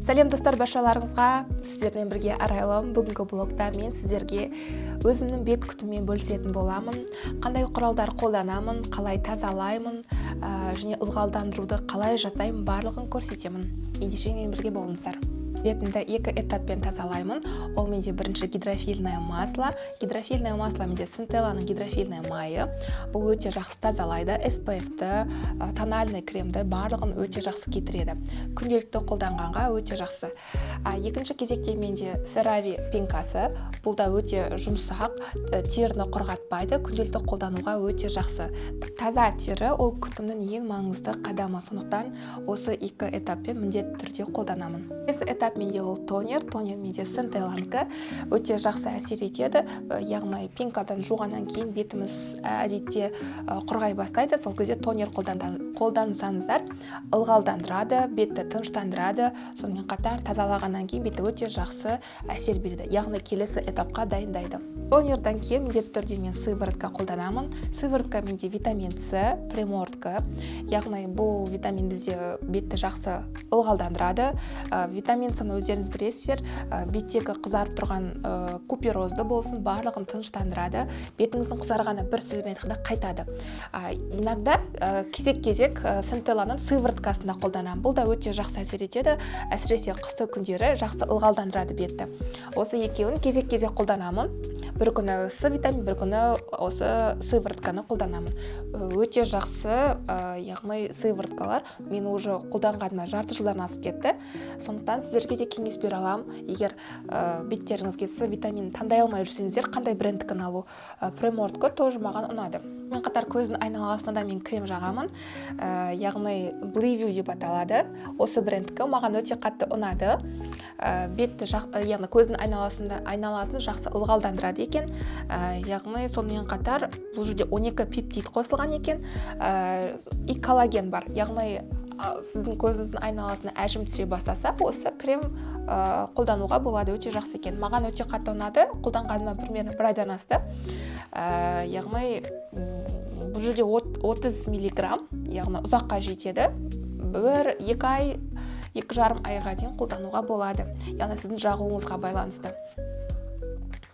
Сәлем достар, баршаларыңызға, сіздермен бірге арайлым. Бүгінгі блогта мен сіздерге өзімнің бет күтіммен бөлісетін боламын. Қандай құралдар қолданамын, қалай тазалаймын, және ылғалдандыруды қалай жасаймын, барлығын көрсетемін. Ендеше мен бірге болыңыздар. Бетімді екі этаппен тазалаймын. Ол менде бірінші гидрофильное масло. Гидрофильное масло менде Синтелланың гидрофильное майы. Бұл өте жақсы тазалайды. SPF-ті, тональный кремді барлығын өте жақсы кетіреді. Күнделікті қолданғанға өте жақсы. Екінші кезекте менде CeraVe пенкасы. Бұл да өте жұмсақ, теріні құрғатпайды. Күнделікті қолдануға өте жақсы. Таза тері ол күтімнің ең маңызды қадамы. Сондықтан осы екі этаппен міндетті түрде қолданамын. Этап менде ол тонер менде Синтелланікі өте жақсы әсер етеді. Яғни пенкадан жуғаннан кейін бетіміз әдетте құрғай бастайды. Сол кезде тонер қолдансаңыздар, ылғалдандырады, бетті тыныштандырады. Сонымен қатар тазалағаннан кейін бетті өте жақсы әсер береді. Яғни келесі этапқа дайындайды. Тонердан кейін міндетті түрде мен сыворотка қолданамын. Сыворотка менде витамин С, примордка. Яғни бұл витамин бізде бетті жақсы ылғалдандырады. Витамин С-ны өздеріңіз білесіздер, беттегі қызарып тұрған куперозды болсын, барлығын тыныштандырады. Бетіңіздің қызарғаны бір сөзбен айтқанда қайтады. Иногда кезек-кезек Синтелланың сывороткасында қолданамын. Бұл да өте жақсы әсер етеді. Әсіресе қысты күндері жақсы ылғалдандырады бетті. Осы екеуін кезек-кезек қолданамын. Бір күні С витамин, бір күні осы сыворотканы қолданамын. Өте жақсы, яғни сывороткалар мен уже қолданғаныма жарты жылдан асып кетті. Сондықтан сіздерге де кеңес бере аламын. Егер беттеріңізге С витаминін таңдай алмай жүрсеңіздер, қандай брендтікін алу? Примордка тоже маған ұнады. Мен қатар көздің айналасына да мен крем жағамын. Яғни Blue деп аталады. Осы брендтікі маған өте қатты ұнады. Бетті яғни көздің айналасын жақсы ылғалдандырады екен. Яғни сонымен қатар бұл жерде 12 пептид қосылған екен. И коллаген бар. Яғни сіздің көзіңіздің айналасына әжім түсе бастаса, осы крем қолдануға болады, өте жақсы екен. Маған өте қатты ұнады. Қолданғаныма примерно бір айдан асты. Яғни бұл жерде 30 миллиграмм, яғни ұзаққа жетеді. 1-2 ай, 2,5 айға дейін қолдануға болады. Яғни сіздің жағуыңызға байланысты.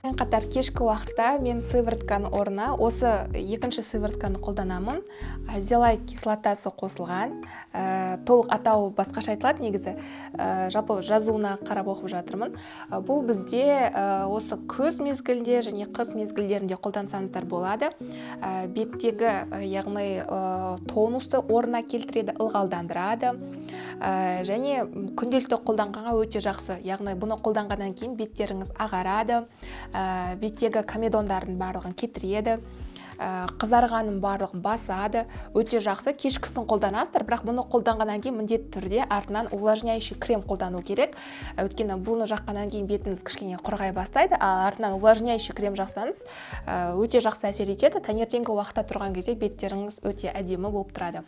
Қатар кешкі уақытта мен сыворотканы орнына осы екінші сыворотканы қолданамын. Зелай кислотасы қосылған. Толық атауы басқаша айтылады негізі. Жалпы жазуына қарап оқып жатырмын. Бұл бізде осы күз мезгілінде және қыс мезгілдерінде қолдансаңыздар болады. Беттегі яғни тонусты орнына келтіреді, ылғалдандырады. Және күнделікті қолданғанға өте жақсы. Яғни бұны қолданғаннан кейін беттеріңіз ағарады. Беттегі комедондардың барлығын кетіреді, қызарғаның барлығын басады. Өте жақсы. Кешкісін қолданасыздар, бірақ бұны қолданғаннан кейін міндетті түрде артынан увлажняющий крем қолдану керек. Өйткені бұны жаққаннан кейін бетіңіз кішкене құрғай бастайды, ал артынан увлажняющий крем жақсаңыз, өте жақсы әсер етеді. Таңертеңгі уақытта тұрған кезде беттеріңіз өте әдемі болып тұрады.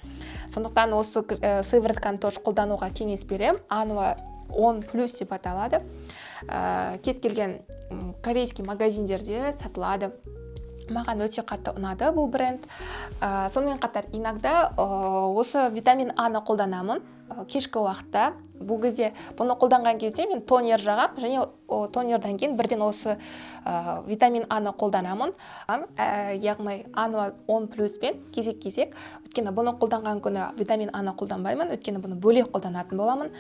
Сондықтан осы сыворотканы тоже қолдануға кеңес беремін. Анва 10+ деп аталады. Кез келген корейский магазиндерде сатылады. Маған өте қатты ұнады бұл бренд. Сонымен қатар иногда осы витамин А-ны қолданамын кешкі уақытта. Бұл кезде бұны қолданған кезде мен тонер жағам, және тонердан кейін бірден осы витамин А-ны қолданамын. Яғни Анва 10+ пен кезек-кезек. Өйткені бұны қолданған күні витамин А-ны қолданбаймын, өйткені бұны бөлек қолданатын боламын.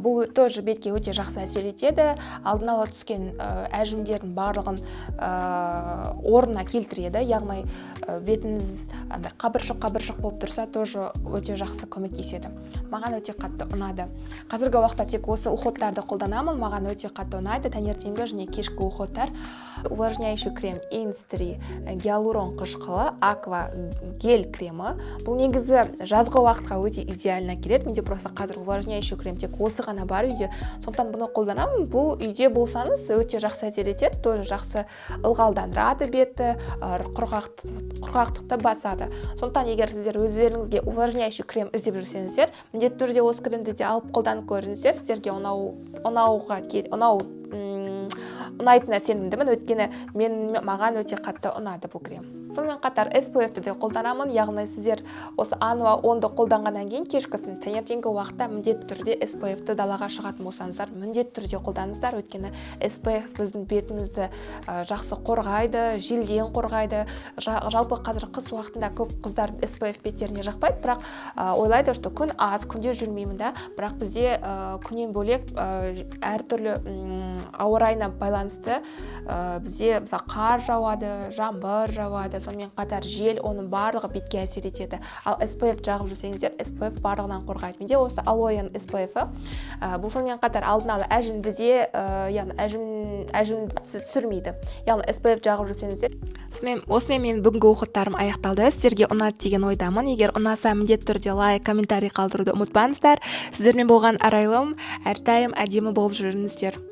Бұл тоже бетке өте жақсы әсер етеді. Алдын ала түскен әжімдердің барлығын орнына келтіреді. Яғни бетіңіз қабыршық болып тұрса, тоже өте жақсы көмектеседі. Маған өте қатты ұнады. Қазіргі уақытта тек осы уходтарды қолданамын. Маған өте қатты ұнайды. Таңертеңгі және кешкі уходтар. Увлажняющий крем Instri гиалурон қышқылы Aqua гель кремі. Бұл негізі жазғы уақытқа өте идеально келеді. Менде просто қазір увлажняющий крем тек осы ғана бар үйде. Сондықтан бұны қолданамын. Бұл үйде болсаңыз өте жақсы әсер етеді. Тоже жақсы ылғалдандырады бетті, құрғақтықты басады. Сондықтан егер сіздер өздеріңізге увлажняющий крем іздеп жүрсеңіздер, міндетті түрде осы кремді де алып қолданып көріңіздер. Сіздерге ұнайтынына сенімдімін. Өйткені маған өте қатты ұнады бұл крем. Сонымен қатар SPF-ті де қолданамын, яғни сіздер осы Anua 10-ды қолданғаннан кейін кешкісін таңертеңгі уақытта міндетті түрде SPF-ті далаға шығатын болсаңыздар, міндетті түрде қолданыңыздар, өйткені SPF біздің бетімізді жақсы қорғайды, желден қорғайды. Жалпы қазір қыс уақытында көп қыздар SPF беттеріне жақпайды, бірақ ойлайды, что күн аз, күнде жүрмеймін да, бірақ бізде күннен бөлек әртүрлі ауа райына байланысты бізде мысалы қар жауады, жаңбыр жауады, сонымен қатар жел, оның барлығы бетке әсер етеді. Ал SPF жағып жүрсеңіздер, SPF барлығынан қорғайды. Менде осы Aloe SPF-і бұл сонымен қатар алдын ала әжімді де, яғни әжімді түсірмейді. Яғни SPF жағып жүрсеңіздер. Осымен мен бүгінгі оқыттарым аяқталды. Сіздерге ұнады деген ойдамын. Егер ұнаса, міндетті түрде лайк, комментарий қалдыруды ұмытпаңыздар. Сіздермен болған арайлым, әрдайым әдемі болып жүріңіздер.